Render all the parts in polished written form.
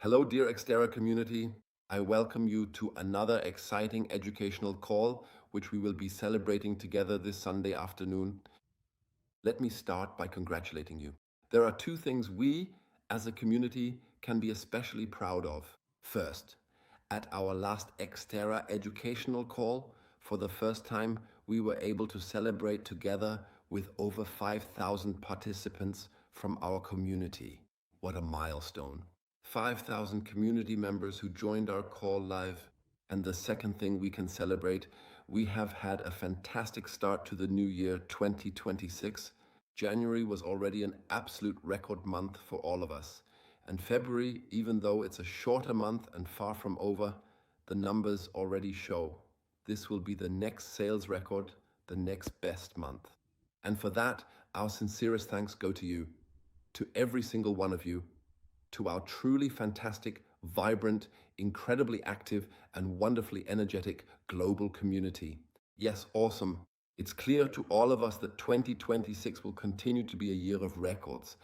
Hello, dear XTERA community. I welcome you to another exciting educational call, which we will be celebrating together this Sunday afternoon. Let me start by congratulating you. There are two things we, as a community, can be especially proud of. First, at our last XTERA educational call, for the first time, we were able to celebrate together with over 5,000 participants from our community. What a milestone. 5,000 community members who joined our call live. And the second thing we can celebrate, we have had a fantastic start to the new year 2026. January was already an absolute record month for all of us. And February, even though it's a shorter month and far from over, the numbers already show this will be the next sales record, the next best month. And for that, our sincerest thanks go to you, to every single one of you, to our truly fantastic, vibrant, incredibly active, and wonderfully energetic global community. Yes, awesome. It's clear to all of us that 2026 will continue to be a year of records.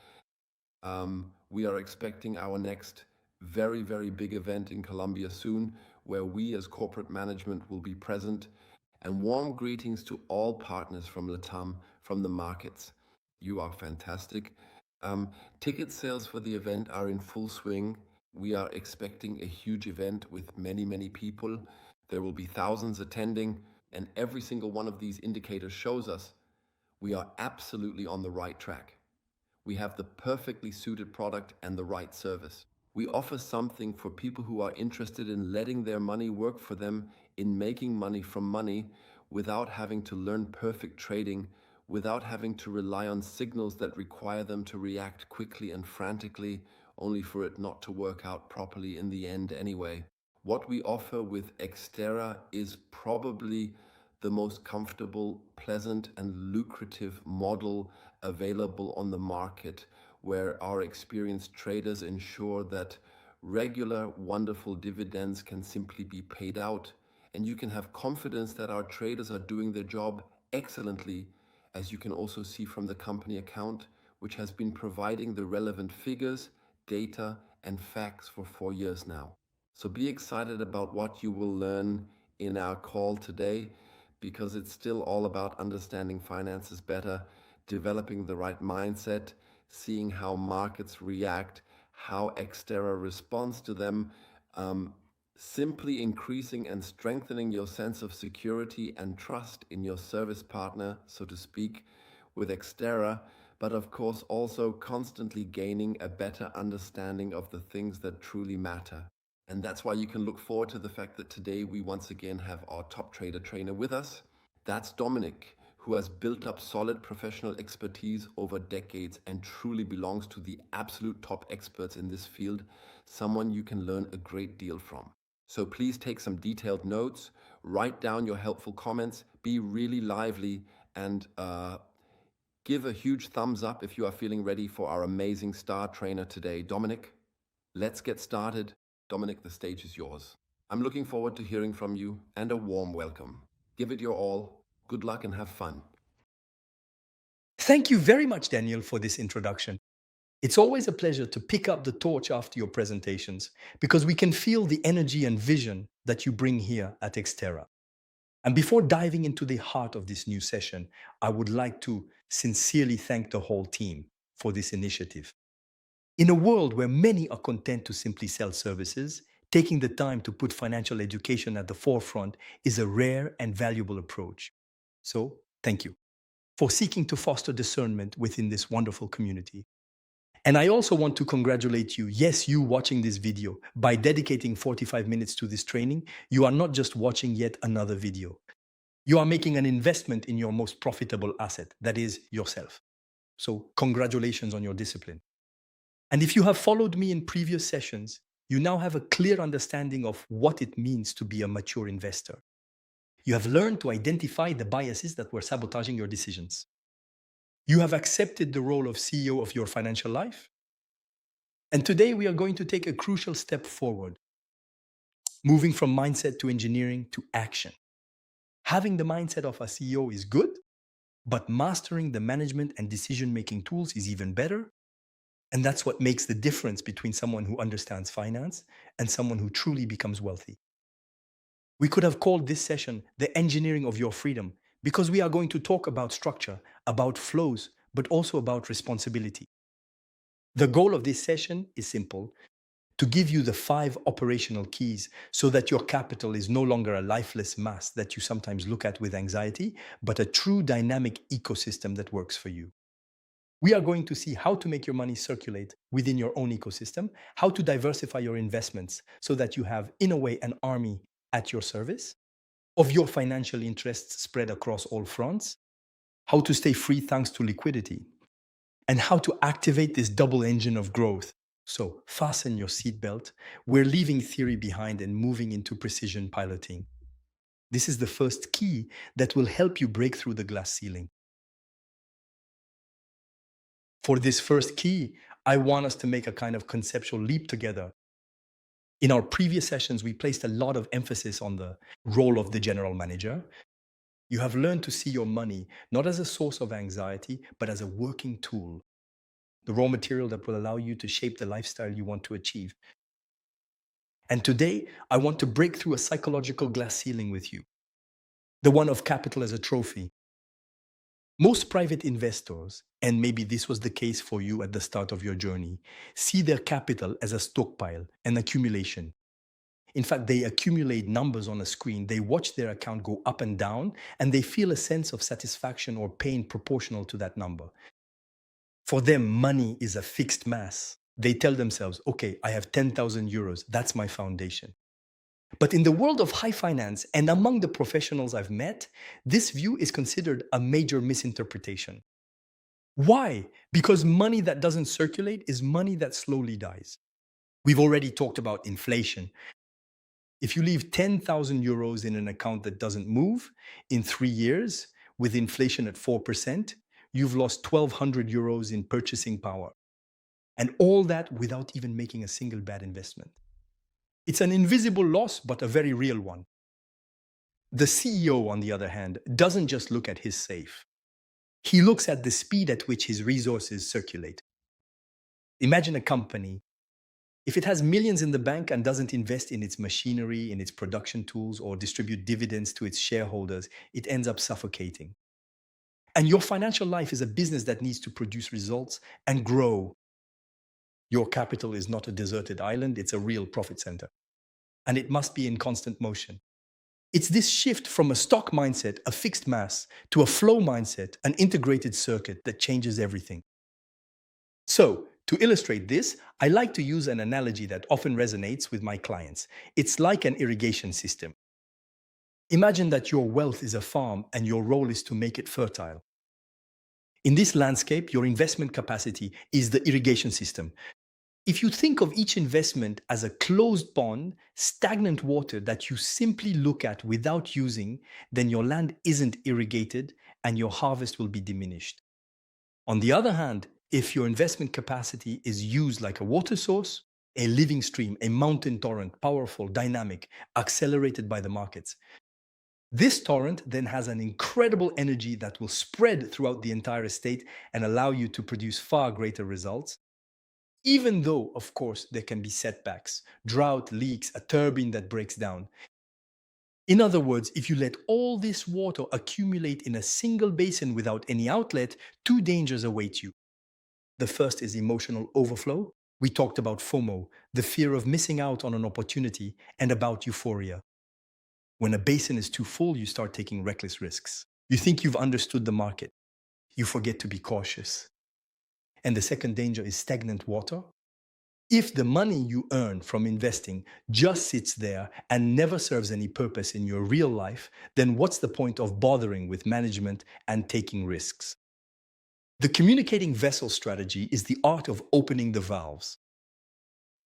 We are expecting our next very, very big event in Colombia soon, where we as corporate management will be present. And warm greetings to all partners from Latam, from the markets. You are fantastic. Ticket sales for the event are in full swing. We are expecting a huge event with many, many people. There will be thousands attending, and every single one of these indicators shows us we are absolutely on the right track. We have the perfectly suited product and the right service. We offer something for people who are interested in letting their money work for them, in making money from money without having to learn perfect trading, without having to rely on signals that require them to react quickly and frantically, only for it not to work out properly in the end anyway. What we offer with XTERA is probably the most comfortable, pleasant, and lucrative model available on the market, where our experienced traders ensure that regular, wonderful dividends can simply be paid out. And you can have confidence that our traders are doing their job excellently, as you can also see from the company account, which has been providing the relevant figures, data, and facts for 4 years now. So be excited about what you will learn in our call today, because it's still all about understanding finances better, developing the right mindset, seeing how markets react, how XTERA responds to them, simply increasing and strengthening your sense of security and trust in your service partner, so to speak, with XTERA, but of course also constantly gaining a better understanding of the things that truly matter. And that's why you can look forward to the fact that today we once again have our top trader trainer with us. That's Dominic, who has built up solid professional expertise over decades and truly belongs to the absolute top experts in this field, someone you can learn a great deal from. So please take some detailed notes, write down your helpful comments, be really lively, and give a huge thumbs up if you are feeling ready for our amazing star trainer today, Dominic. Let's get started. Dominic, the stage is yours. I'm looking forward to hearing from you, and a warm welcome. Give it your all. Good luck and have fun. Thank you very much, Daniel, for this introduction. It's always a pleasure to pick up the torch after your presentations because we can feel the energy and vision that you bring here at XTERA. And before diving into the heart of this new session, I would like to sincerely thank the whole team for this initiative. In a world where many are content to simply sell services, taking the time to put financial education at the forefront is a rare and valuable approach. So, thank you for seeking to foster discernment within this wonderful community. And I also want to congratulate you, yes, you watching this video. By dedicating 45 minutes to this training, you are not just watching yet another video. You are making an investment in your most profitable asset, that is yourself. So congratulations on your discipline. And if you have followed me in previous sessions, you now have a clear understanding of what it means to be a mature investor. You have learned to identify the biases that were sabotaging your decisions. You have accepted the role of CEO of your financial life. And today we are going to take a crucial step forward, moving from mindset to engineering to action. Having the mindset of a CEO is good, but mastering the management and decision-making tools is even better. And that's what makes the difference between someone who understands finance and someone who truly becomes wealthy. We could have called this session the engineering of your freedom because we are going to talk about structure, about flows, but also about responsibility. The goal of this session is simple: to give you the 5 operational keys so that your capital is no longer a lifeless mass that you sometimes look at with anxiety, but a true dynamic ecosystem that works for you. We are going to see how to make your money circulate within your own ecosystem, how to diversify your investments so that you have, in a way, an army at your service of your financial interests spread across all fronts, how to stay free thanks to liquidity, and how to activate this double engine of growth. So, fasten your seatbelt. We're leaving theory behind and moving into precision piloting. This is the first key that will help you break through the glass ceiling. For this first key, I want us to make a kind of conceptual leap together. In our previous sessions, we placed a lot of emphasis on the role of the general manager. You have learned to see your money not as a source of anxiety, but as a working tool, the raw material that will allow you to shape the lifestyle you want to achieve. And today, I want to break through a psychological glass ceiling with you, the one of capital as a trophy. Most private investors, and maybe this was the case for you at the start of your journey, see their capital as a stockpile, an accumulation. In fact, they accumulate numbers on a screen, they watch their account go up and down, and they feel a sense of satisfaction or pain proportional to that number. For them, money is a fixed mass. They tell themselves, okay, I have 10,000 euros, that's my foundation. But in the world of high finance and among the professionals I've met, this view is considered a major misinterpretation. Why? Because money that doesn't circulate is money that slowly dies. We've already talked about inflation. If you leave 10,000 euros in an account that doesn't move, in 3 years, with inflation at 4%, you've lost 1,200 euros in purchasing power. And all that without even making a single bad investment. It's an invisible loss, but a very real one. The CEO, on the other hand, doesn't just look at his safe. He looks at the speed at which his resources circulate. Imagine a company. If it has millions in the bank and doesn't invest in its machinery, in its production tools, or distribute dividends to its shareholders, it ends up suffocating. And your financial life is a business that needs to produce results and grow. Your capital is not a deserted island, it's a real profit center. And it must be in constant motion. It's this shift from a stock mindset, a fixed mass, to a flow mindset, an integrated circuit that changes everything. So, to illustrate this, I like to use an analogy that often resonates with my clients. It's like an irrigation system. Imagine that your wealth is a farm and your role is to make it fertile. In this landscape, your investment capacity is the irrigation system. If you think of each investment as a closed pond, stagnant water that you simply look at without using, then your land isn't irrigated and your harvest will be diminished. On the other hand, if your investment capacity is used like a water source, a living stream, a mountain torrent, powerful, dynamic, accelerated by the markets, this torrent then has an incredible energy that will spread throughout the entire estate and allow you to produce far greater results. Even though, of course, there can be setbacks, drought, leaks, a turbine that breaks down. In other words, if you let all this water accumulate in a single basin without any outlet, 2 dangers await you. The first is emotional overflow. We talked about FOMO, the fear of missing out on an opportunity, and about euphoria. When a basin is too full, you start taking reckless risks. You think you've understood the market. You forget to be cautious. And the second danger is stagnant water. If the money you earn from investing just sits there and never serves any purpose in your real life, then what's the point of bothering with management and taking risks? The communicating vessel strategy is the art of opening the valves.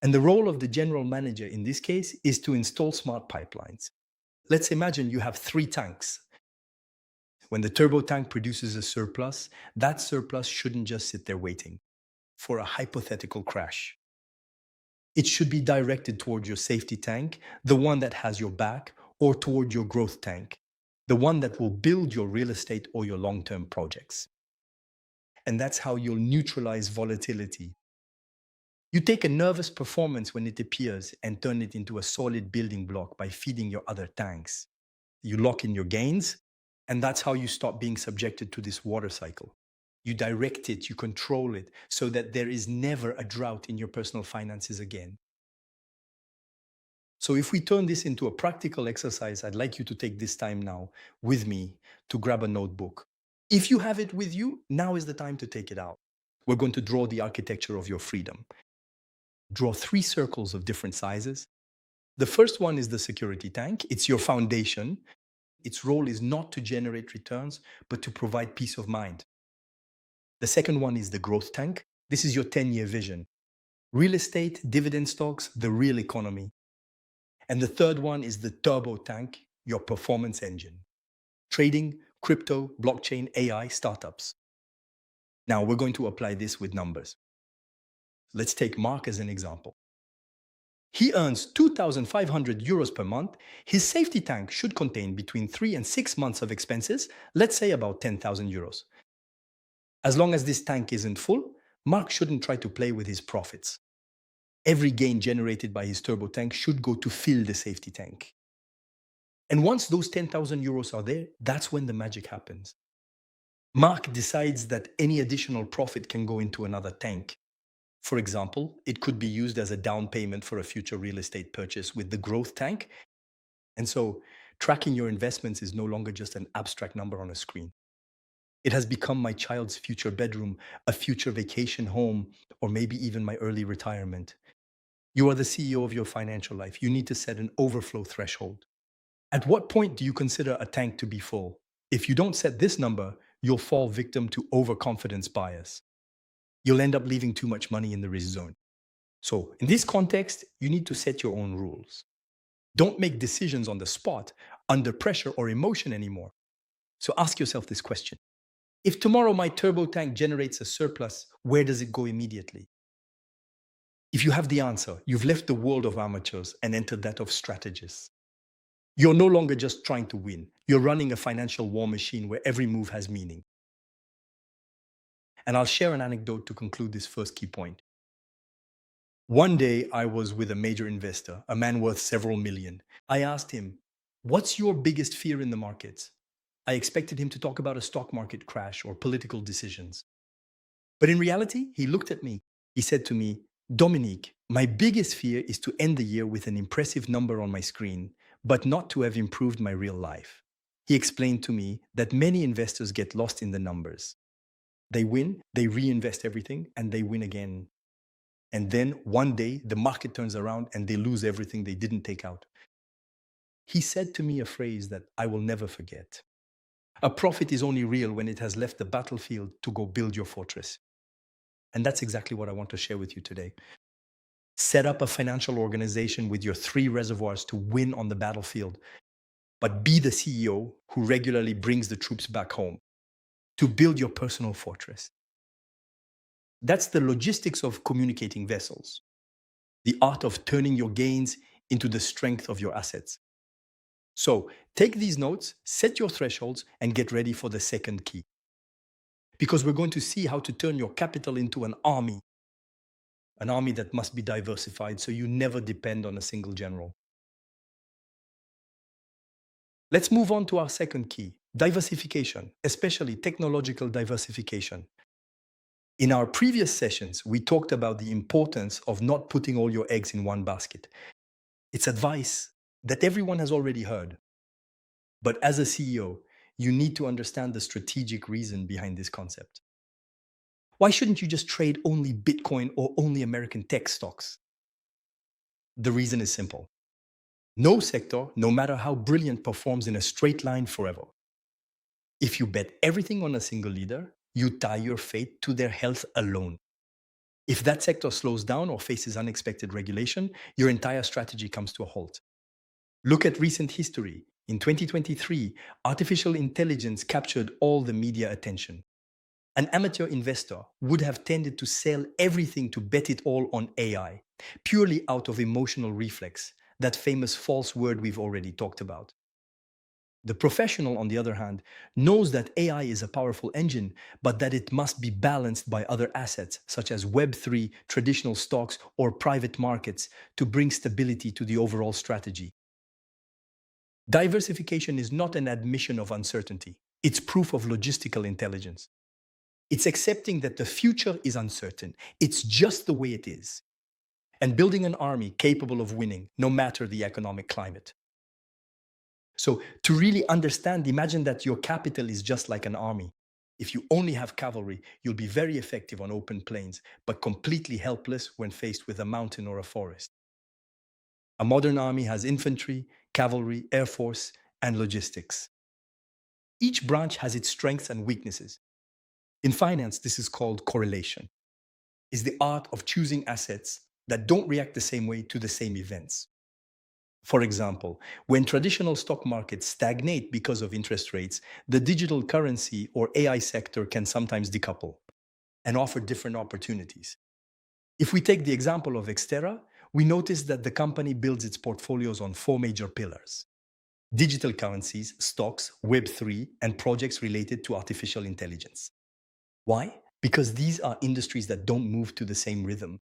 And the role of the general manager in this case is to install smart pipelines. Let's imagine you have 3 tanks. When the turbo tank produces a surplus, that surplus shouldn't just sit there waiting for a hypothetical crash. It should be directed toward your safety tank, the one that has your back, or toward your growth tank, the one that will build your real estate or your long-term projects. And that's how you'll neutralize volatility. You take a nervous performance when it appears and turn it into a solid building block by feeding your other tanks. You lock in your gains, and that's how you stop being subjected to this water cycle. You direct it, you control it, so that there is never a drought in your personal finances again. So, if we turn this into a practical exercise, I'd like you to take this time now with me to grab a notebook. If you have it with you, now is the time to take it out. We're going to draw the architecture of your freedom. Draw three circles of different sizes. The first one is the security tank, it's your foundation. Its role is not to generate returns, but to provide peace of mind. The second one is the growth tank. This is your 10-year vision. Real estate, dividend stocks, the real economy. And the third one is the turbo tank, your performance engine. Trading, crypto, blockchain, AI, startups. Now we're going to apply this with numbers. Let's take Mark as an example. He earns 2,500 euros per month. His safety tank should contain between 3 and 6 months of expenses, let's say about 10,000 euros. As long as this tank isn't full, Mark shouldn't try to play with his profits. Every gain generated by his turbo tank should go to fill the safety tank. And once those 10,000 euros are there, that's when the magic happens. Mark decides that any additional profit can go into another tank. For example, it could be used as a down payment for a future real estate purchase with the growth tank. And so, tracking your investments is no longer just an abstract number on a screen. It has become my child's future bedroom, a future vacation home, or maybe even my early retirement. You are the CEO of your financial life. You need to set an overflow threshold. At what point do you consider a tank to be full? If you don't set this number, you'll fall victim to overconfidence bias. You'll end up leaving too much money in the risk zone. So, in this context, you need to set your own rules. Don't make decisions on the spot, under pressure or emotion anymore. So, ask yourself this question. If tomorrow my turbo tank generates a surplus, where does it go immediately? If you have the answer, you've left the world of amateurs and entered that of strategists. You're no longer just trying to win. You're running a financial war machine where every move has meaning. And I'll share an anecdote to conclude this first key point. One day, I was with a major investor, a man worth several million. I asked him, "What's your biggest fear in the markets?" I expected him to talk about a stock market crash or political decisions. But in reality, he looked at me. He said to me, "Dominique, my biggest fear is to end the year with an impressive number on my screen, but not to have improved my real life." He explained to me that many investors get lost in the numbers. They win, they reinvest everything, and they win again. And then one day, the market turns around and they lose everything they didn't take out. He said to me a phrase that I will never forget. A profit is only real when it has left the battlefield to go build your fortress. And that's exactly what I want to share with you today. Set up a financial organization with your 3 reservoirs to win on the battlefield, but be the CEO who regularly brings the troops back home to build your personal fortress. That's the logistics of communicating vessels, the art of turning your gains into the strength of your assets. So take these notes, set your thresholds, and get ready for the second key. Because we're going to see how to turn your capital into an army that must be diversified so you never depend on a single general. Let's move on to our second key, diversification, especially technological diversification. In our previous sessions, we talked about the importance of not putting all your eggs in one basket. It's advice that everyone has already heard. But as a CEO, you need to understand the strategic reason behind this concept. Why shouldn't you just trade only Bitcoin or only American tech stocks? The reason is simple. No sector, no matter how brilliant, performs in a straight line forever. If you bet everything on a single leader, you tie your fate to their health alone. If that sector slows down or faces unexpected regulation, your entire strategy comes to a halt. Look at recent history. In 2023, artificial intelligence captured all the media attention. An amateur investor would have tended to sell everything to bet it all on AI, purely out of emotional reflex, that famous false word we've already talked about. The professional, on the other hand, knows that AI is a powerful engine, but that it must be balanced by other assets, such as Web3, traditional stocks, or private markets, to bring stability to the overall strategy. Diversification is not an admission of uncertainty, it's proof of logistical intelligence. It's accepting that the future is uncertain, it's just the way it is, and building an army capable of winning no matter the economic climate. So, to really understand, imagine that your capital is just like an army. If you only have cavalry, you'll be very effective on open plains, but completely helpless when faced with a mountain or a forest. A modern army has infantry, cavalry, air force, and logistics. Each branch has its strengths and weaknesses. In finance, this is called correlation. It's the art of choosing assets that don't react the same way to the same events. For example, when traditional stock markets stagnate because of interest rates, the digital currency or AI sector can sometimes decouple and offer different opportunities. If we take the example of XTERA, we notice that the company builds its portfolios on four major pillars: digital currencies, stocks, Web3, and projects related to artificial intelligence. Why? Because these are industries that don't move to the same rhythm.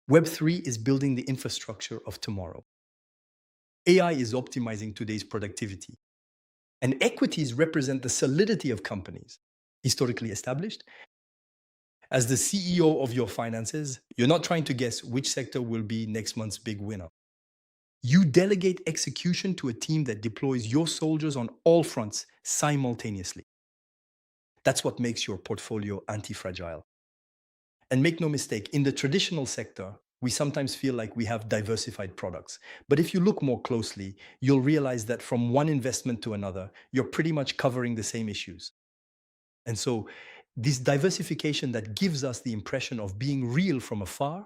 Web3 is building the infrastructure of tomorrow. AI is optimizing today's productivity. And equities represent the solidity of companies, historically established. As the CEO of your finances, you're not trying to guess which sector will be next month's big winner. You delegate execution to a team that deploys your soldiers on all fronts simultaneously. That's what makes your portfolio anti-fragile. And make no mistake, in the traditional sector, we sometimes feel like we have diversified products. But if you look more closely, you'll realize that from one investment to another, you're pretty much covering the same issues. And so, this diversification that gives us the impression of being real from afar,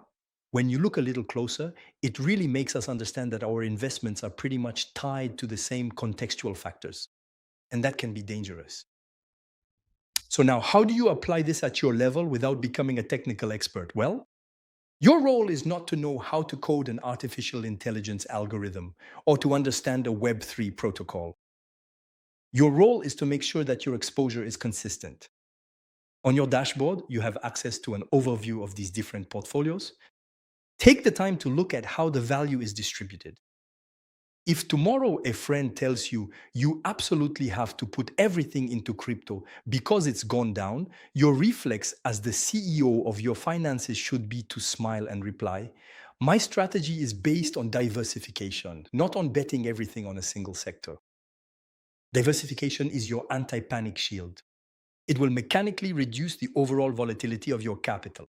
when you look a little closer, it really makes us understand that our investments are pretty much tied to the same contextual factors. And that can be dangerous. So, now, how do you apply this at your level without becoming a technical expert? Well, your role is not to know how to code an artificial intelligence algorithm or to understand a Web3 protocol. Your role is to make sure that your exposure is consistent. On your dashboard, you have access to an overview of these different portfolios. Take the time to look at how the value is distributed. If tomorrow a friend tells you you absolutely have to put everything into crypto because it's gone down, your reflex as the CEO of your finances should be to smile and reply, "My strategy is based on diversification, not on betting everything on a single sector." Diversification is your anti-panic shield. It will mechanically reduce the overall volatility of your capital.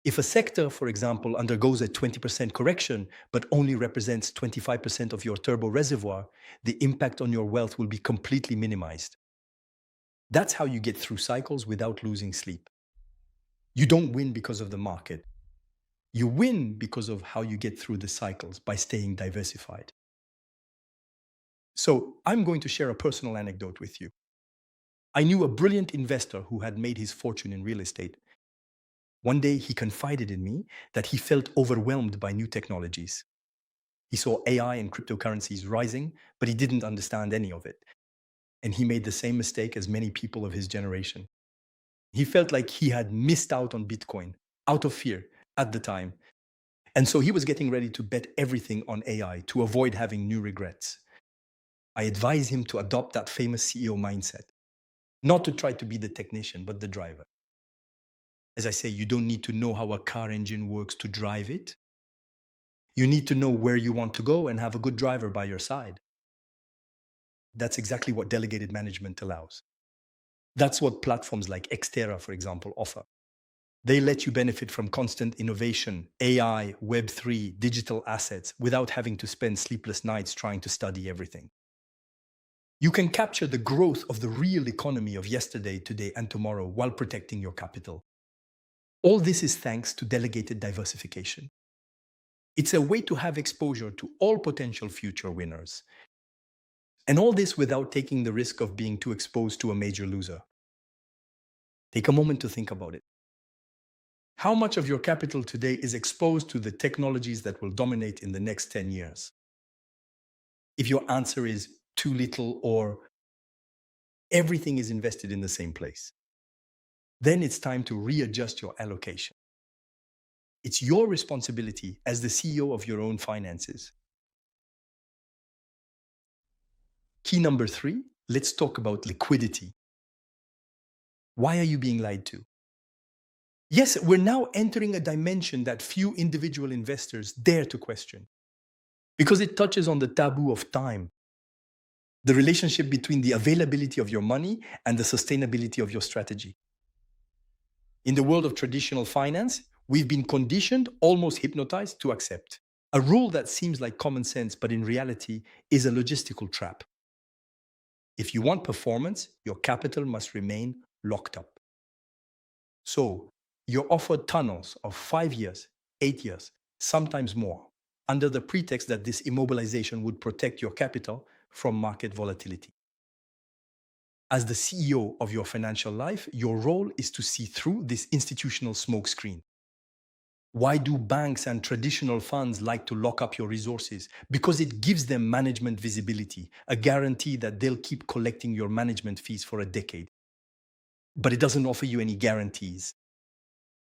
If a sector, for example, undergoes a 20% correction but only represents 25% of your turbo reservoir, the impact on your wealth will be completely minimized. That's how you get through cycles without losing sleep. You don't win because of the market. You win because of how you get through the cycles by staying diversified. So, I'm going to share a personal anecdote with you. I knew a brilliant investor who had made his fortune in real estate. One day, he confided in me that he felt overwhelmed by new technologies. He saw AI and cryptocurrencies rising, but he didn't understand any of it. And he made the same mistake as many people of his generation. He felt like he had missed out on Bitcoin out of fear at the time. And so he was getting ready to bet everything on AI to avoid having new regrets. I advise him to adopt that famous CEO mindset, not to try to be the technician, but the driver. As I say, you don't need to know how a car engine works to drive it. You need to know where you want to go and have a good driver by your side. That's exactly what delegated management allows. That's what platforms like XTERA, for example, offer. They let you benefit from constant innovation, AI, Web3, digital assets, without having to spend sleepless nights trying to study everything. You can capture the growth of the real economy of yesterday, today, and tomorrow while protecting your capital. All this is thanks to delegated diversification. It's a way to have exposure to all potential future winners. And all this without taking the risk of being too exposed to a major loser. Take a moment to think about it. How much of your capital today is exposed to the technologies that will dominate in the next 10 years? If your answer is too little, or everything is invested in the same place. Then it's time to readjust your allocation. It's your responsibility as the CEO of your own finances. Key number 3, let's talk about liquidity. Why are you being lied to? Yes, we're now entering a dimension that few individual investors dare to question because it touches on the taboo of time, the relationship between the availability of your money and the sustainability of your strategy. In the world of traditional finance, we've been conditioned, almost hypnotized, to accept a rule that seems like common sense, but in reality is a logistical trap. If you want performance, your capital must remain locked up. So, you're offered tunnels of 5 years, 8 years, sometimes more, under the pretext that this immobilization would protect your capital from market volatility. As the CEO of your financial life, your role is to see through this institutional smokescreen. Why do banks and traditional funds like to lock up your resources? Because it gives them management visibility, a guarantee that they'll keep collecting your management fees for a decade. But it doesn't offer you any guarantees.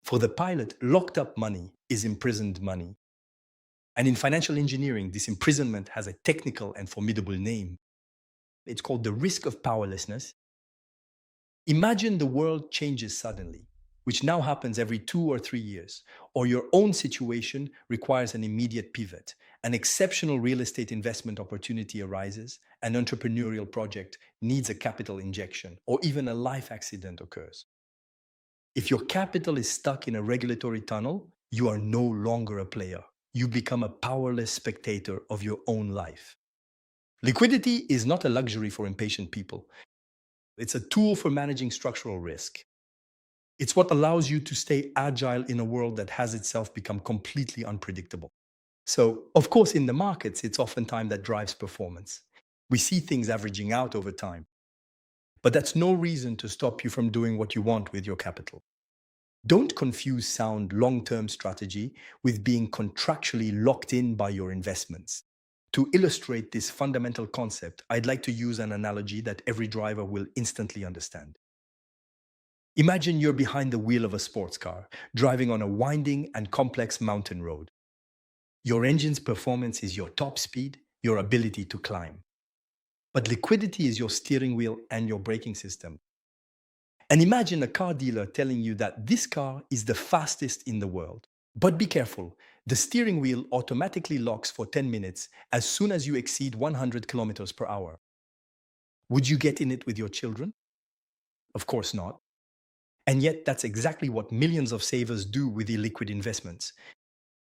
For the pilot, locked up money is imprisoned money. And in financial engineering, this imprisonment has a technical and formidable name. It's called the risk of powerlessness. Imagine the world changes suddenly, which now happens every 2 or 3 years, or your own situation requires an immediate pivot. An exceptional real estate investment opportunity arises, an entrepreneurial project needs a capital injection, or even a life accident occurs. If your capital is stuck in a regulatory tunnel, you are no longer a player. You become a powerless spectator of your own life. Liquidity is not a luxury for impatient people. It's a tool for managing structural risk. It's what allows you to stay agile in a world that has itself become completely unpredictable. So, of course, in the markets, it's often time that drives performance. We see things averaging out over time. But that's no reason to stop you from doing what you want with your capital. Don't confuse sound long-term strategy with being contractually locked in by your investments. To illustrate this fundamental concept, I'd like to use an analogy that every driver will instantly understand. Imagine you're behind the wheel of a sports car, driving on a winding and complex mountain road. Your engine's performance is your top speed, your ability to climb. But liquidity is your steering wheel and your braking system. And imagine a car dealer telling you that this car is the fastest in the world. But be careful, the steering wheel automatically locks for 10 minutes as soon as you exceed 100 kilometers per hour. Would you get in it with your children? Of course not. And yet, that's exactly what millions of savers do with illiquid investments.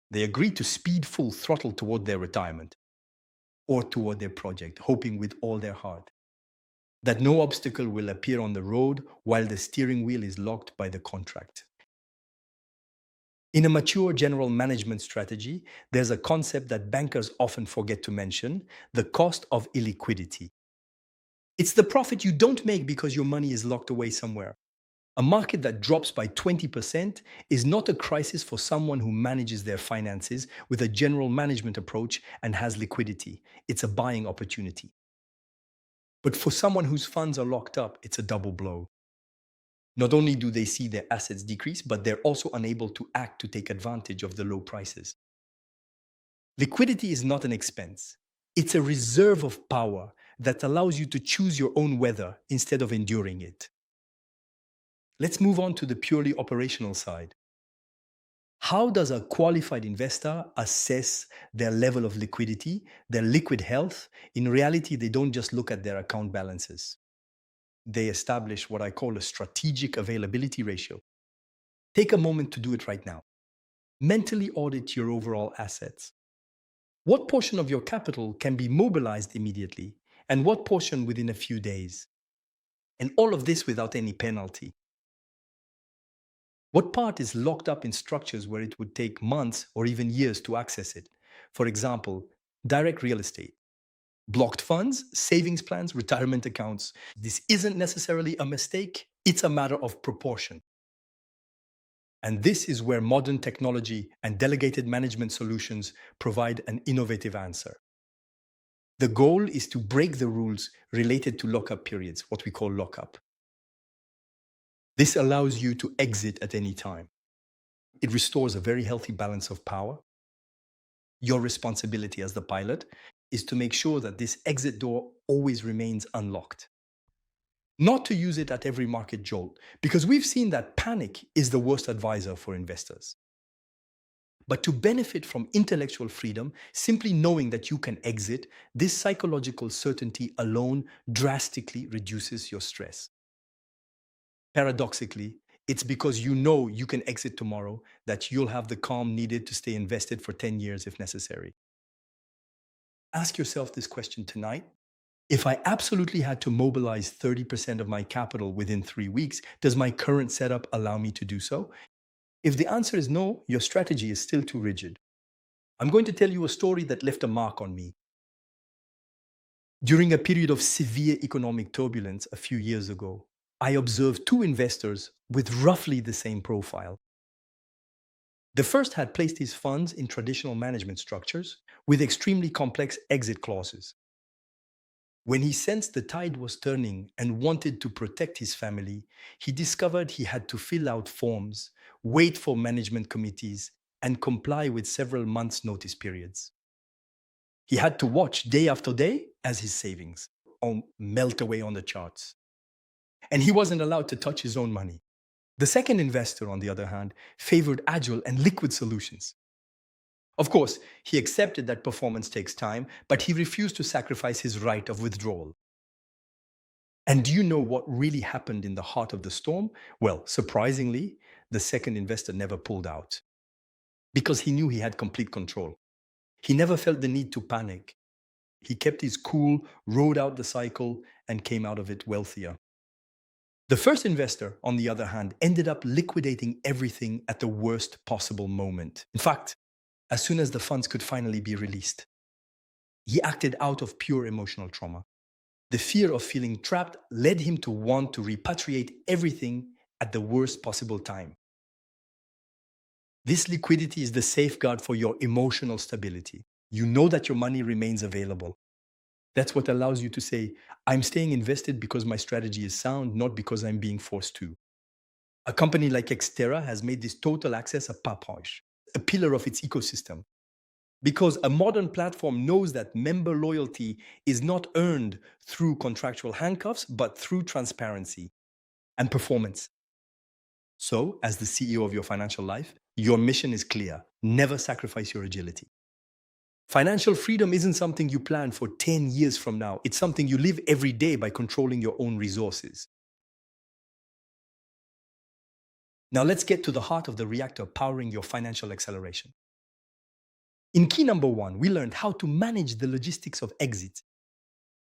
They agree to speed full throttle toward their retirement or toward their project, hoping with all their heart that no obstacle will appear on the road while the steering wheel is locked by the contract. In a mature general management strategy, there's a concept that bankers often forget to mention: the cost of illiquidity. It's the profit you don't make because your money is locked away somewhere. A market that drops by 20% is not a crisis for someone who manages their finances with a general management approach and has liquidity. It's a buying opportunity. But for someone whose funds are locked up, it's a double blow. Not only do they see their assets decrease, but they're also unable to act to take advantage of the low prices. Liquidity is not an expense. It's a reserve of power that allows you to choose your own weather instead of enduring it. Let's move on to the purely operational side. How does a qualified investor assess their level of liquidity, their liquid health? In reality, they don't just look at their account balances. They establish what I call a strategic availability ratio. Take a moment to do it right now. Mentally audit your overall assets. What portion of your capital can be mobilized immediately, and what portion within a few days? And all of this without any penalty. What part is locked up in structures where it would take months or even years to access it? For example, direct real estate, blocked funds, savings plans, retirement accounts. This isn't necessarily a mistake, it's a matter of proportion. And this is where modern technology and delegated management solutions provide an innovative answer. The goal is to break the rules related to lockup periods, what we call lockup. This allows you to exit at any time. It restores a very healthy balance of power. Your responsibility as the pilot is to make sure that this exit door always remains unlocked. Not to use it at every market jolt, because we've seen that panic is the worst advisor for investors. But to benefit from intellectual freedom, simply knowing that you can exit, this psychological certainty alone drastically reduces your stress. Paradoxically, it's because you know you can exit tomorrow that you'll have the calm needed to stay invested for 10 years if necessary. Ask yourself this question tonight. If I absolutely had to mobilize 30% of my capital within 3 weeks, does my current setup allow me to do so? If the answer is no, your strategy is still too rigid. I'm going to tell you a story that left a mark on me. During a period of severe economic turbulence a few years ago, I observed two investors with roughly the same profile. The first had placed his funds in traditional management structures with extremely complex exit clauses. When he sensed the tide was turning and wanted to protect his family, he discovered he had to fill out forms, wait for management committees, and comply with several months' notice periods. He had to watch day after day as his savings melt away on the charts. And he wasn't allowed to touch his own money. The second investor, on the other hand, favored agile and liquid solutions. Of course, he accepted that performance takes time, but he refused to sacrifice his right of withdrawal. And do you know what really happened in the heart of the storm? Well, surprisingly, the second investor never pulled out because he knew he had complete control. He never felt the need to panic. He kept his cool, rode out the cycle, and came out of it wealthier. The first investor, on the other hand, ended up liquidating everything at the worst possible moment. In fact, as soon as the funds could finally be released, he acted out of pure emotional trauma. The fear of feeling trapped led him to want to repatriate everything at the worst possible time. This liquidity is the safeguard for your emotional stability. You know that your money remains available. That's what allows you to say, I'm staying invested because my strategy is sound, not because I'm being forced to. A company like XTERA has made this total access a papage, a pillar of its ecosystem. Because a modern platform knows that member loyalty is not earned through contractual handcuffs, but through transparency and performance. So, as the CEO of your financial life, your mission is clear. Never sacrifice your agility. Financial freedom isn't something you plan for 10 years from now. It's something you live every day by controlling your own resources. Now let's get to the heart of the reactor powering your financial acceleration. In key number 1, we learned how to manage the logistics of exit,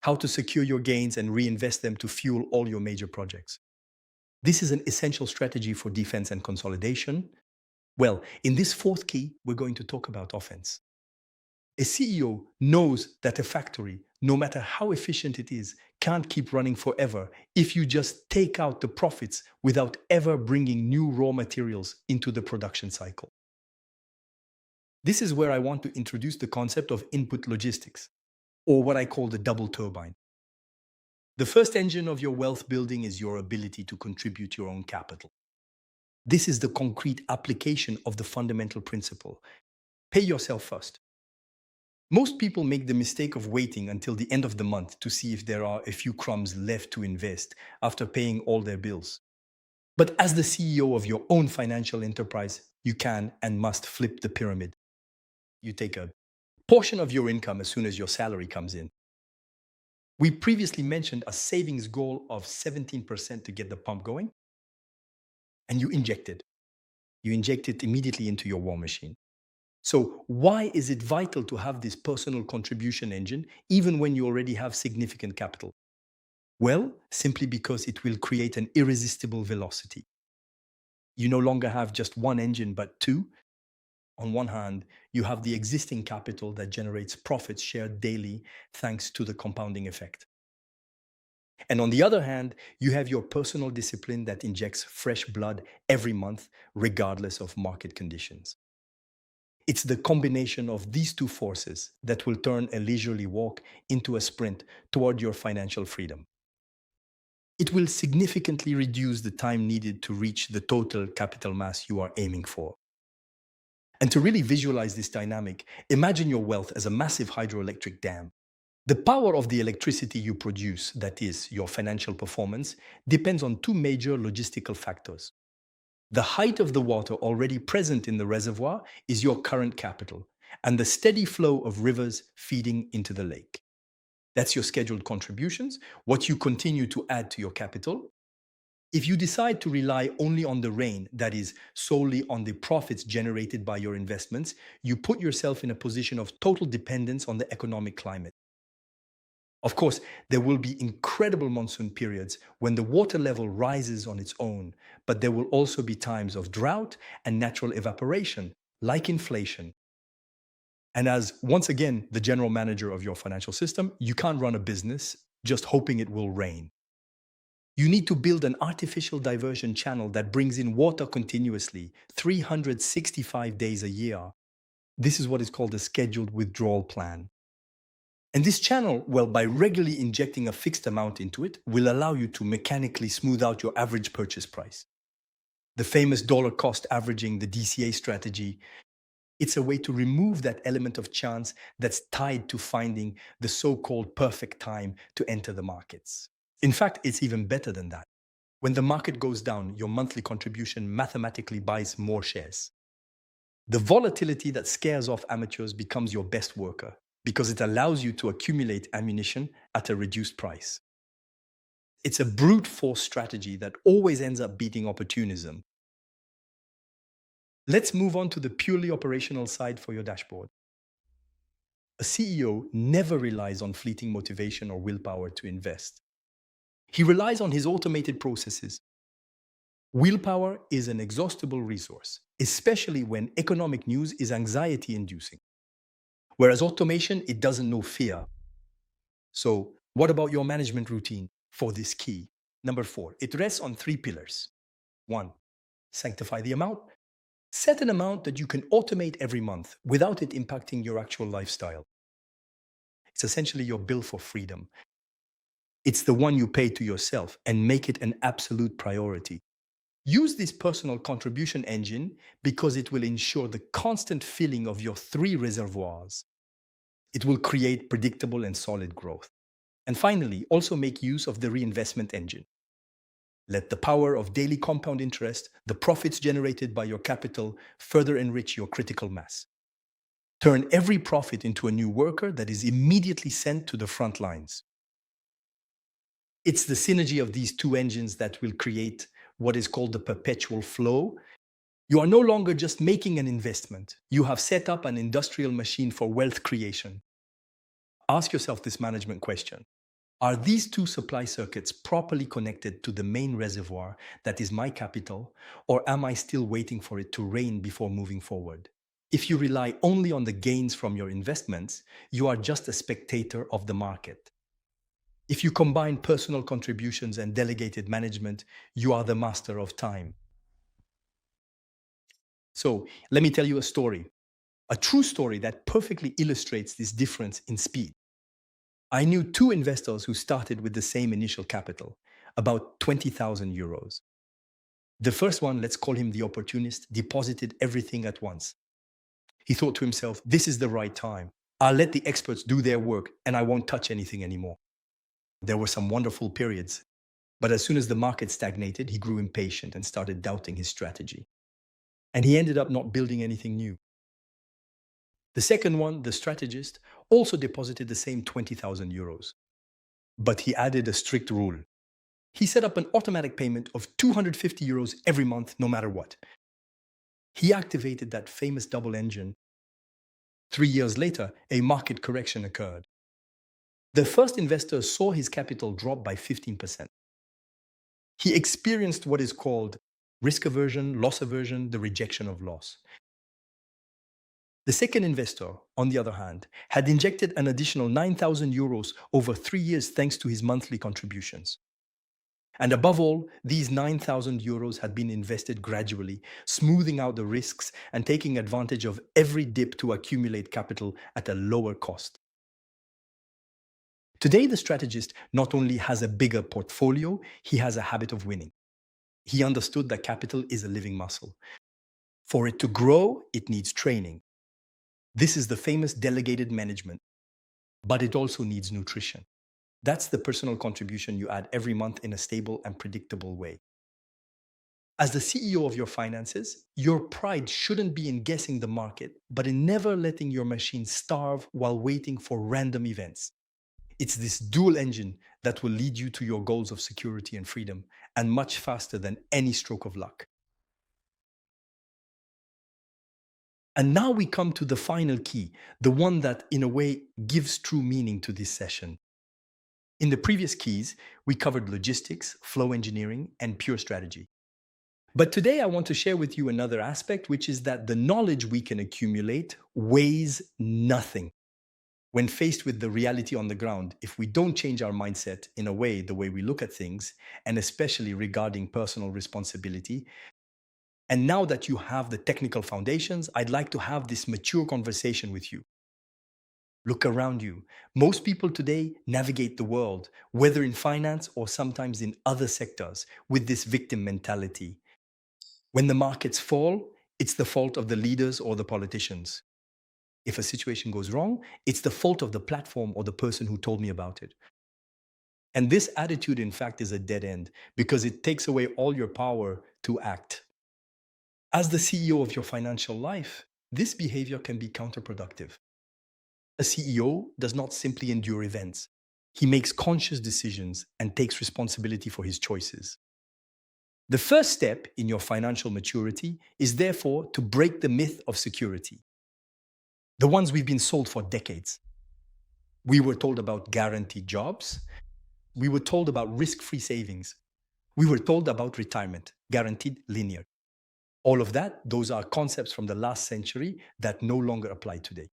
how to secure your gains and reinvest them to fuel all your major projects. This is an essential strategy for defense and consolidation. Well, in this fourth key, we're going to talk about offense. A CEO knows that a factory, no matter how efficient it is, can't keep running forever if you just take out the profits without ever bringing new raw materials into the production cycle. This is where I want to introduce the concept of input logistics, or what I call the double turbine. The first engine of your wealth building is your ability to contribute your own capital. This is the concrete application of the fundamental principle. Pay yourself first. Most people make the mistake of waiting until the end of the month to see if there are a few crumbs left to invest after paying all their bills. But as the CEO of your own financial enterprise, you can and must flip the pyramid. You take a portion of your income as soon as your salary comes in. We previously mentioned a savings goal of 17% to get the pump going, and you inject it. You inject it immediately into your war machine. So why is it vital to have this personal contribution engine, even when you already have significant capital? Well, simply because it will create an irresistible velocity. You no longer have just one engine, but two. On one hand, you have the existing capital that generates profits shared daily thanks to the compounding effect. And on the other hand, you have your personal discipline that injects fresh blood every month, regardless of market conditions. It's the combination of these two forces that will turn a leisurely walk into a sprint toward your financial freedom. It will significantly reduce the time needed to reach the total capital mass you are aiming for. And to really visualize this dynamic, imagine your wealth as a massive hydroelectric dam. The power of the electricity you produce, that is, your financial performance, depends on two major logistical factors. The height of the water already present in the reservoir is your current capital, and the steady flow of rivers feeding into the lake. That's your scheduled contributions, what you continue to add to your capital. If you decide to rely only on the rain, that is, solely on the profits generated by your investments, you put yourself in a position of total dependence on the economic climate. Of course, there will be incredible monsoon periods when the water level rises on its own, but there will also be times of drought and natural evaporation, like inflation. And as, once again, the general manager of your financial system, you can't run a business just hoping it will rain. You need to build an artificial diversion channel that brings in water continuously, 365 days a year. This is what is called a scheduled withdrawal plan. And this channel, well, by regularly injecting a fixed amount into it, will allow you to mechanically smooth out your average purchase price. The famous dollar cost averaging, the DCA strategy, it's a way to remove that element of chance that's tied to finding the so-called perfect time to enter the markets. In fact, it's even better than that. When the market goes down, your monthly contribution mathematically buys more shares. The volatility that scares off amateurs becomes your best worker, because it allows you to accumulate ammunition at a reduced price. It's a brute force strategy that always ends up beating opportunism. Let's move on to the purely operational side for your dashboard. A CEO never relies on fleeting motivation or willpower to invest. He relies on his automated processes. Willpower is an exhaustible resource, especially when economic news is anxiety-inducing. Whereas automation, it doesn't know fear. So, what about your management routine for this key? Number 4, it rests on 3 pillars. 1, sanctify the amount. Set an amount that you can automate every month without it impacting your actual lifestyle. It's essentially your bill for freedom. It's the one you pay to yourself, and make it an absolute priority. Use this personal contribution engine because it will ensure the constant filling of your 3 reservoirs. It will create predictable and solid growth. And finally, also make use of the reinvestment engine. Let the power of daily compound interest, the profits generated by your capital, further enrich your critical mass. Turn every profit into a new worker that is immediately sent to the front lines. It's the synergy of these 2 engines that will create what is called the perpetual flow. You are no longer just making an investment. You have set up an industrial machine for wealth creation. Ask yourself this management question. Are these 2 supply circuits properly connected to the main reservoir that is my capital, or am I still waiting for it to rain before moving forward? If you rely only on the gains from your investments, you are just a spectator of the market. If you combine personal contributions and delegated management, you are the master of time. So, let me tell you a story, a true story that perfectly illustrates this difference in speed. I knew 2 investors who started with the same initial capital, about 20,000 euros. The first one, let's call him the opportunist, deposited everything at once. He thought to himself, this is the right time. I'll let the experts do their work and I won't touch anything anymore. There were some wonderful periods, but as soon as the market stagnated, he grew impatient and started doubting his strategy. And he ended up not building anything new. The second one, the strategist, also deposited the same 20,000 euros. But he added a strict rule. He set up an automatic payment of 250 euros every month, no matter what. He activated that famous double engine. 3 years later, a market correction occurred. The first investor saw his capital drop by 15%. He experienced what is called risk aversion, loss aversion, the rejection of loss. The second investor, on the other hand, had injected an additional 9,000 euros over 3 years thanks to his monthly contributions. And above all, these 9,000 euros had been invested gradually, smoothing out the risks and taking advantage of every dip to accumulate capital at a lower cost. Today, the strategist not only has a bigger portfolio, he has a habit of winning. He understood that capital is a living muscle. For it to grow, it needs training. This is the famous delegated management, but it also needs nutrition. That's the personal contribution you add every month in a stable and predictable way. As the CEO of your finances, your pride shouldn't be in guessing the market, but in never letting your machine starve while waiting for random events. It's this dual engine that will lead you to your goals of security and freedom, and much faster than any stroke of luck. And now we come to the final key, the one that, in a way, gives true meaning to this session. In the previous keys, we covered logistics, flow engineering, and pure strategy. But today I want to share with you another aspect, which is that the knowledge we can accumulate weighs nothing. When faced with the reality on the ground, if we don't change our mindset in a way, the way we look at things, and especially regarding personal responsibility, and now that you have the technical foundations, I'd like to have this mature conversation with you. Look around you. Most people today navigate the world, whether in finance or sometimes in other sectors, with this victim mentality. When the markets fall, it's the fault of the leaders or the politicians. If a situation goes wrong, it's the fault of the platform or the person who told me about it. And this attitude, in fact, is a dead end because it takes away all your power to act. As the CEO of your financial life, this behavior can be counterproductive. A CEO does not simply endure events. He makes conscious decisions and takes responsibility for his choices. The first step in your financial maturity is therefore to break the myth of security, the ones we've been sold for decades. We were told about guaranteed jobs. We were told about risk-free savings. We were told about retirement, guaranteed linear. All of that, those are concepts from the last century that no longer apply today.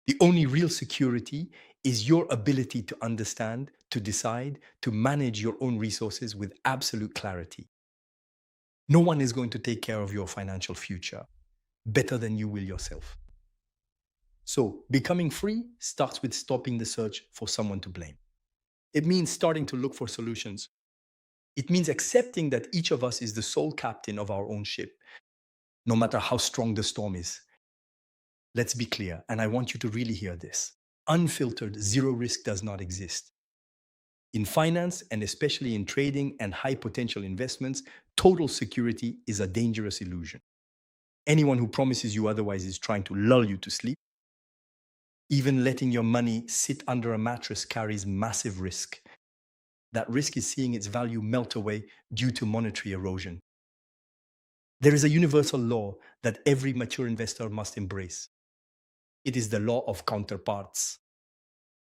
The only real security is your ability to understand, to decide, to manage your own resources with absolute clarity. No one is going to take care of your financial future better than you will yourself. So, becoming free starts with stopping the search for someone to blame. It means starting to look for solutions. It means accepting that each of us is the sole captain of our own ship, no matter how strong the storm is. Let's be clear, and I want you to really hear this. Unfiltered, zero risk does not exist. In finance, and especially in trading and high potential investments, total security is a dangerous illusion. Anyone who promises you otherwise is trying to lull you to sleep. Even letting your money sit under a mattress carries massive risk. That risk is seeing its value melt away due to monetary erosion. There is a universal law that every mature investor must embrace. It is the law of counterparts.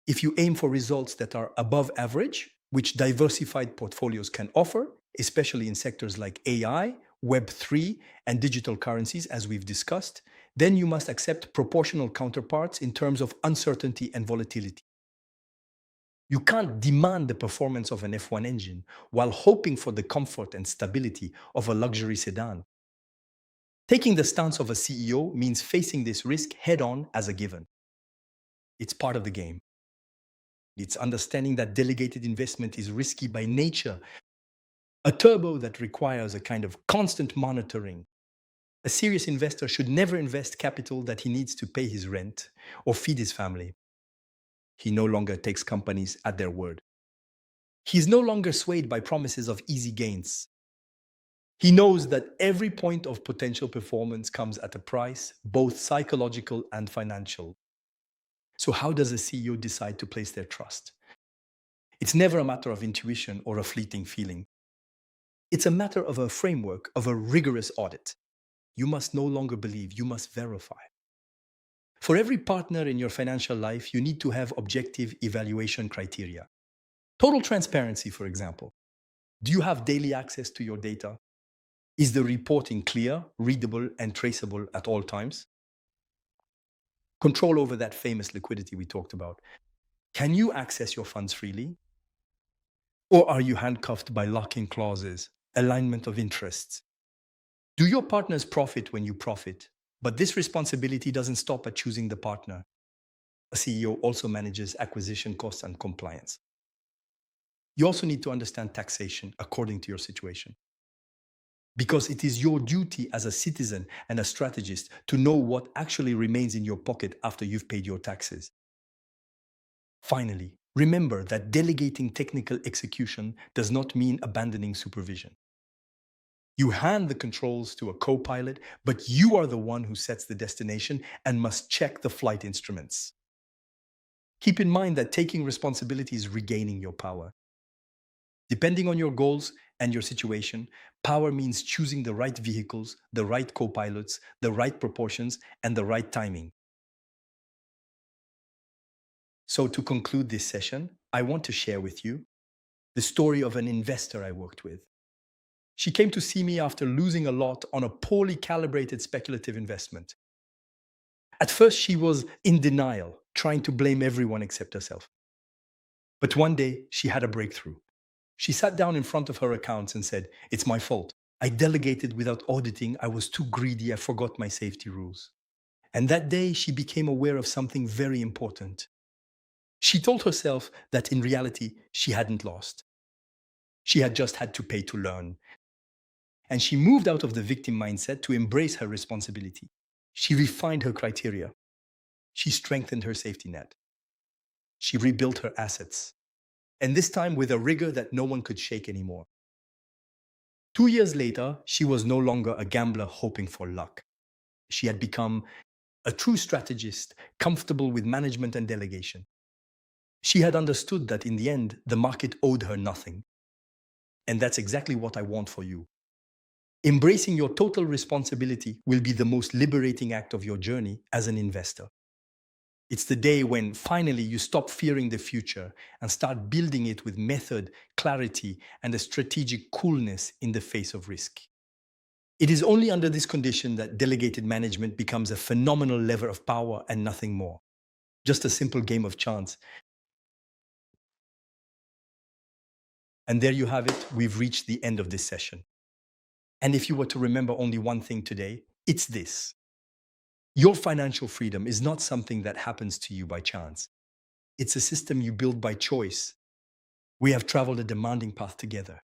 If you aim for results that are above average, which diversified portfolios can offer, especially in sectors like AI, Web3, and digital currencies, as we've discussed, then you must accept proportional counterparts in terms of uncertainty and volatility. You can't demand the performance of an F1 engine while hoping for the comfort and stability of a luxury sedan. Taking the stance of a CEO means facing this risk head-on as a given. It's part of the game. It's understanding that delegated investment is risky by nature, a turbo that requires a kind of constant monitoring. A serious investor should never invest capital that he needs to pay his rent or feed his family. He no longer takes companies at their word. He is no longer swayed by promises of easy gains. He knows that every point of potential performance comes at a price, both psychological and financial. So how does a CEO decide to place their trust? It's never a matter of intuition or a fleeting feeling. It's a matter of a framework, of a rigorous audit. You must no longer believe, you must verify. For every partner in your financial life, you need to have objective evaluation criteria. Total transparency, for example. Do you have daily access to your data? Is the reporting clear, readable, and traceable at all times? Control over that famous liquidity we talked about. Can you access your funds freely? Or are you handcuffed by locking clauses, alignment of interests? Do your partners profit when you profit? But this responsibility doesn't stop at choosing the partner. A CEO also manages acquisition costs and compliance. You also need to understand taxation according to your situation, because it is your duty as a citizen and a strategist to know what actually remains in your pocket after you've paid your taxes. Finally, remember that delegating technical execution does not mean abandoning supervision. You hand the controls to a co-pilot, but you are the one who sets the destination and must check the flight instruments. Keep in mind that taking responsibility is regaining your power. Depending on your goals and your situation, power means choosing the right vehicles, the right co-pilots, the right proportions, and the right timing. So to conclude this session, I want to share with you the story of an investor I worked with. She came to see me after losing a lot on a poorly calibrated speculative investment. At first, she was in denial, trying to blame everyone except herself. But one day, she had a breakthrough. She sat down in front of her accounts and said, "It's my fault. I delegated without auditing. I was too greedy. I forgot my safety rules." And that day, she became aware of something very important. She told herself that in reality, she hadn't lost. She had just had to pay to learn. And she moved out of the victim mindset to embrace her responsibility. She refined her criteria. She strengthened her safety net. She rebuilt her assets. And this time with a rigor that no one could shake anymore. 2 years later, she was no longer a gambler hoping for luck. She had become a true strategist, comfortable with management and delegation. She had understood that in the end, the market owed her nothing. And that's exactly what I want for you. Embracing your total responsibility will be the most liberating act of your journey as an investor. It's the day when finally you stop fearing the future and start building it with method, clarity, and a strategic coolness in the face of risk. It is only under this condition that delegated management becomes a phenomenal lever of power and nothing more. Just a simple game of chance. And there you have it. We've reached the end of this session. And if you were to remember only one thing today, it's this. Your financial freedom is not something that happens to you by chance. It's a system you build by choice. We have traveled a demanding path together.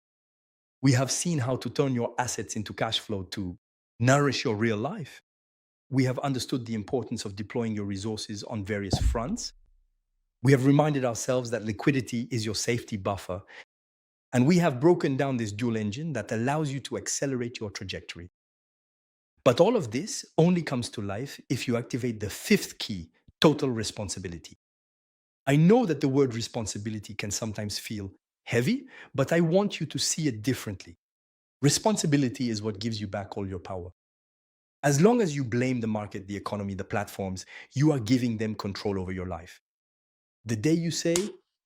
We have seen how to turn your assets into cash flow to nourish your real life. We have understood the importance of deploying your resources on various fronts. We have reminded ourselves that liquidity is your safety buffer. And we have broken down this dual engine that allows you to accelerate your trajectory. But all of this only comes to life if you activate the fifth key, total responsibility. I know that the word responsibility can sometimes feel heavy, but I want you to see it differently. Responsibility is what gives you back all your power. As long as you blame the market, the economy, the platforms, you are giving them control over your life. The day you say,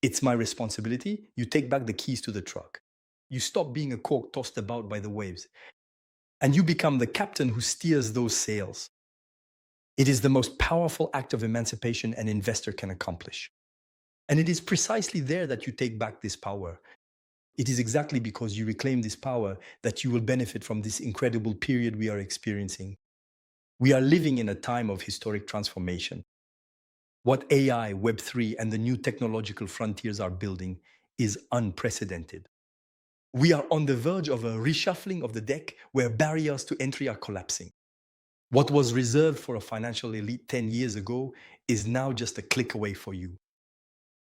"It's my responsibility," you take back the keys to the truck. You stop being a cork tossed about by the waves, and you become the captain who steers those sails. It is the most powerful act of emancipation an investor can accomplish. And it is precisely there that you take back this power. It is exactly because you reclaim this power that you will benefit from this incredible period we are experiencing. We are living in a time of historic transformation. What AI, Web3, and the new technological frontiers are building is unprecedented. We are on the verge of a reshuffling of the deck where barriers to entry are collapsing. What was reserved for a financial elite 10 years ago is now just a click away for you.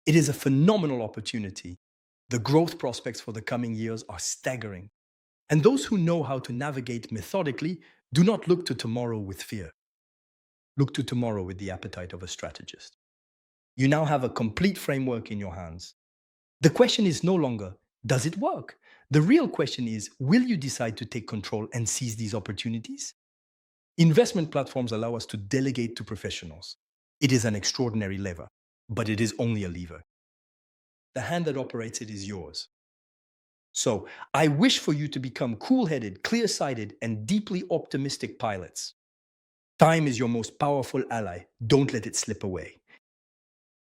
It is a phenomenal opportunity. The growth prospects for the coming years are staggering. And those who know how to navigate methodically do not look to tomorrow with fear. Look to tomorrow with the appetite of a strategist. You now have a complete framework in your hands. The question is no longer, does it work? The real question is, will you decide to take control and seize these opportunities? Investment platforms allow us to delegate to professionals. It is an extraordinary lever, but it is only a lever. The hand that operates it is yours. So I wish for you to become cool-headed, clear-sighted, and deeply optimistic pilots. Time is your most powerful ally. Don't let it slip away.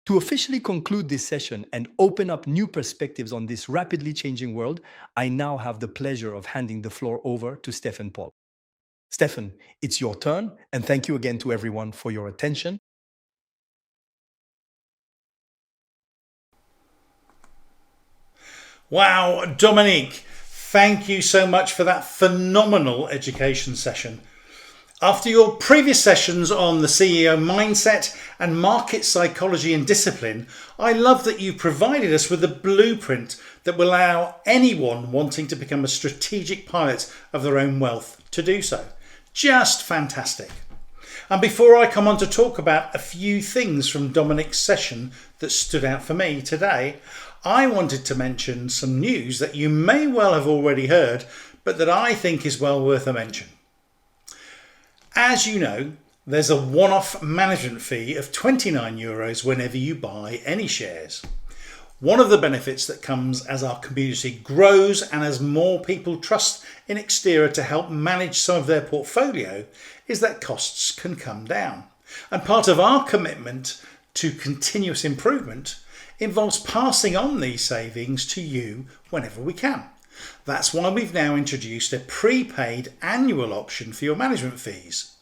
To officially conclude this session and open up new perspectives on this rapidly changing world, I now have the pleasure of handing the floor over to Stefan Paul. Stefan, it's your turn, and thank you again to everyone for your attention. Wow, Dominique, thank you so much for that phenomenal education session. After your previous sessions on the CEO mindset and market psychology and discipline, I love that you provided us with a blueprint that will allow anyone wanting to become a strategic pilot of their own wealth to do so. Just fantastic. And before I come on to talk about a few things from Dominique's session that stood out for me today, I wanted to mention some news that you may well have already heard, but that I think is well worth a mention. As you know, there's a one-off management fee of €29 whenever you buy any shares. One of the benefits that comes as our community grows and as more people trust in XTERA to help manage some of their portfolio is that costs can come down. And part of our commitment to continuous improvement involves passing on these savings to you whenever we can. That's why we've now introduced a prepaid annual option for your management fees.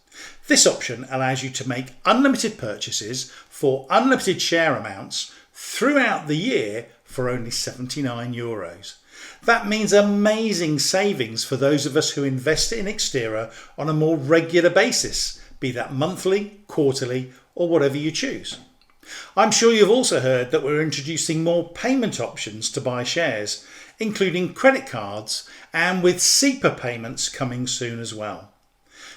This option allows you to make unlimited purchases for unlimited share amounts throughout the year for only €79. That means amazing savings for those of us who invest in XTERA on a more regular basis, be that monthly, quarterly, or whatever you choose. I'm sure you've also heard that we're introducing more payment options to buy shares, including credit cards, and with SEPA payments coming soon as well.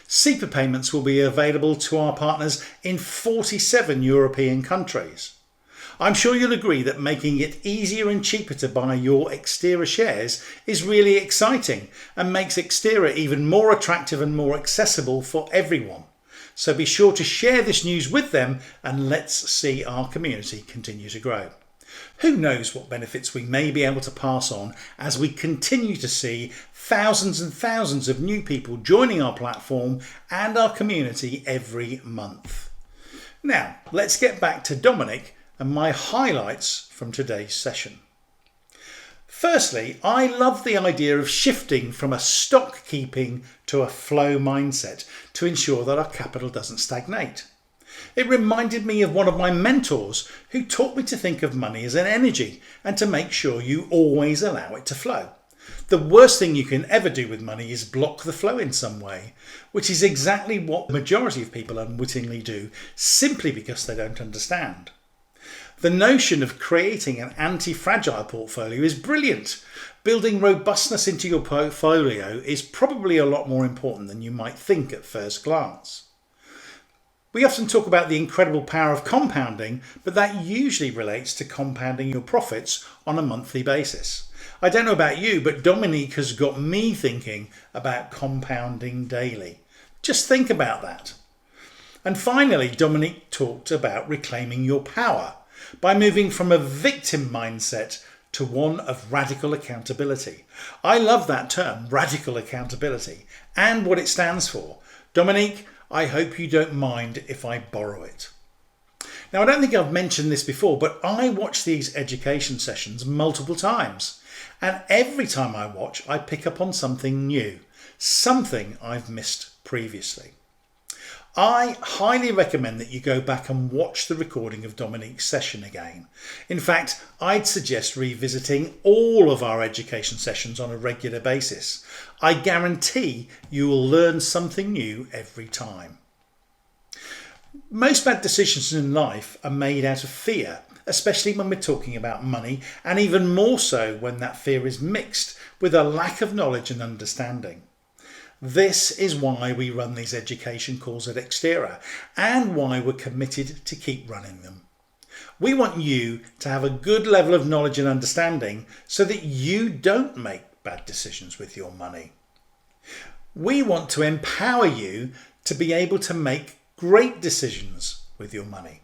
SEPA payments will be available to our partners in 47 European countries. I'm sure you'll agree that making it easier and cheaper to buy your XTERA shares is really exciting and makes XTERA even more attractive and more accessible for everyone. So be sure to share this news with them and let's see our community continue to grow. Who knows what benefits we may be able to pass on as we continue to see thousands and thousands of new people joining our platform and our community every month. Now, let's get back to Dominique and my highlights from today's session. Firstly, I love the idea of shifting from a stock keeping to a flow mindset to ensure that our capital doesn't stagnate. It reminded me of one of my mentors who taught me to think of money as an energy and to make sure you always allow it to flow. The worst thing you can ever do with money is block the flow in some way, which is exactly what the majority of people unwittingly do simply because they don't understand. The notion of creating an anti-fragile portfolio is brilliant. Building robustness into your portfolio is probably a lot more important than you might think at first glance. We often talk about the incredible power of compounding, but that usually relates to compounding your profits on a monthly basis. I don't know about you, but Dominique has got me thinking about compounding daily. Just think about that. And finally, Dominique talked about reclaiming your power by moving from a victim mindset to one of radical accountability. I love that term, radical accountability, and what it stands for. Dominique, I hope you don't mind if I borrow it. Now, I don't think I've mentioned this before, but I watch these education sessions multiple times. And every time I watch, I pick up on something new, something I've missed previously. I highly recommend that you go back and watch the recording of Dominique's session again. In fact, I'd suggest revisiting all of our education sessions on a regular basis. I guarantee you will learn something new every time. Most bad decisions in life are made out of fear, especially when we're talking about money, and even more so when that fear is mixed with a lack of knowledge and understanding. This is why we run these education calls at XTERA and why we're committed to keep running them. We want you to have a good level of knowledge and understanding so that you don't make bad decisions with your money. We want to empower you to be able to make great decisions with your money.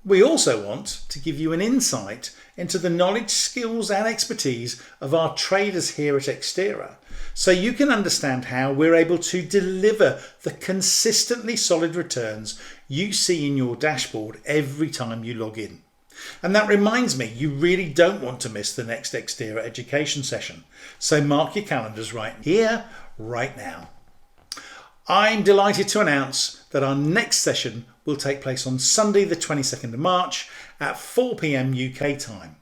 We also want to give you an insight into the knowledge, skills and expertise of our traders here at XTERA so you can understand how we're able to deliver the consistently solid returns you see in your dashboard every time you log in. And that reminds me, you really don't want to miss the next XTERA Education session. So mark your calendars right here, right now. I'm delighted to announce that our next session will take place on Sunday the 22nd of March at 4 p.m. UK time.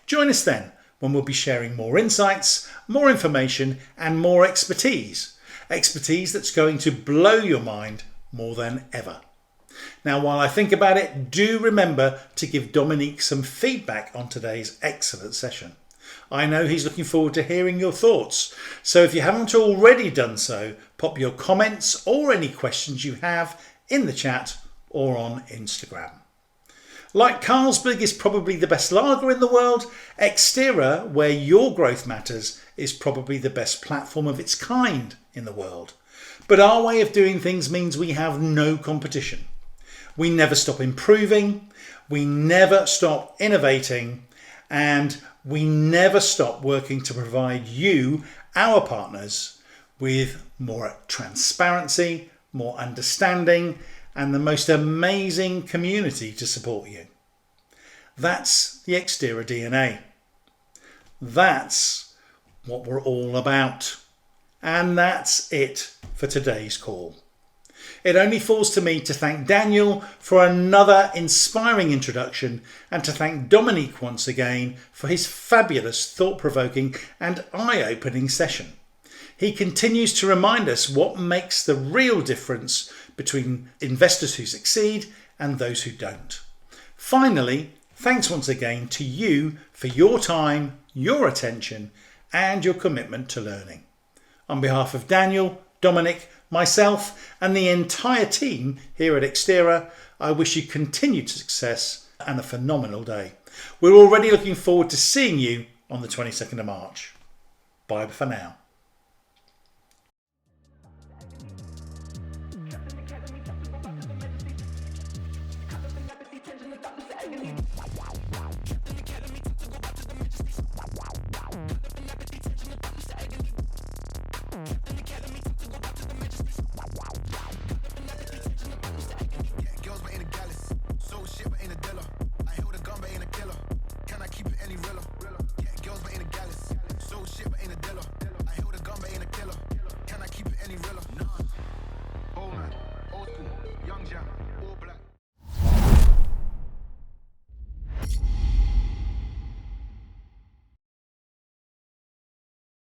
Join us then, when we'll be sharing more insights, more information and more expertise. Expertise that's going to blow your mind more than ever. Now, while I think about it, do remember to give Dominique some feedback on today's excellent session. I know he's looking forward to hearing your thoughts. So if you haven't already done so, pop your comments or any questions you have in the chat or on Instagram. Like Carlsberg is probably the best lager in the world, XTERA, where your growth matters, is probably the best platform of its kind in the world. But our way of doing things means we have no competition. We never stop improving, we never stop innovating, and we never stop working to provide you, our partners, with more transparency, more understanding, and the most amazing community to support you. That's the XTERA DNA. That's what we're all about. And that's it for today's call. It only falls to me to thank Daniel for another inspiring introduction and to thank Dominique once again for his fabulous, thought-provoking and eye-opening session. He continues to remind us what makes the real difference between investors who succeed and those who don't. Finally, thanks once again to you for your time, your attention and your commitment to learning. On behalf of Daniel, Dominic, myself and the entire team here at XTERA, I wish you continued success and a phenomenal day. We're already looking forward to seeing you on the 22nd of March. Bye for now.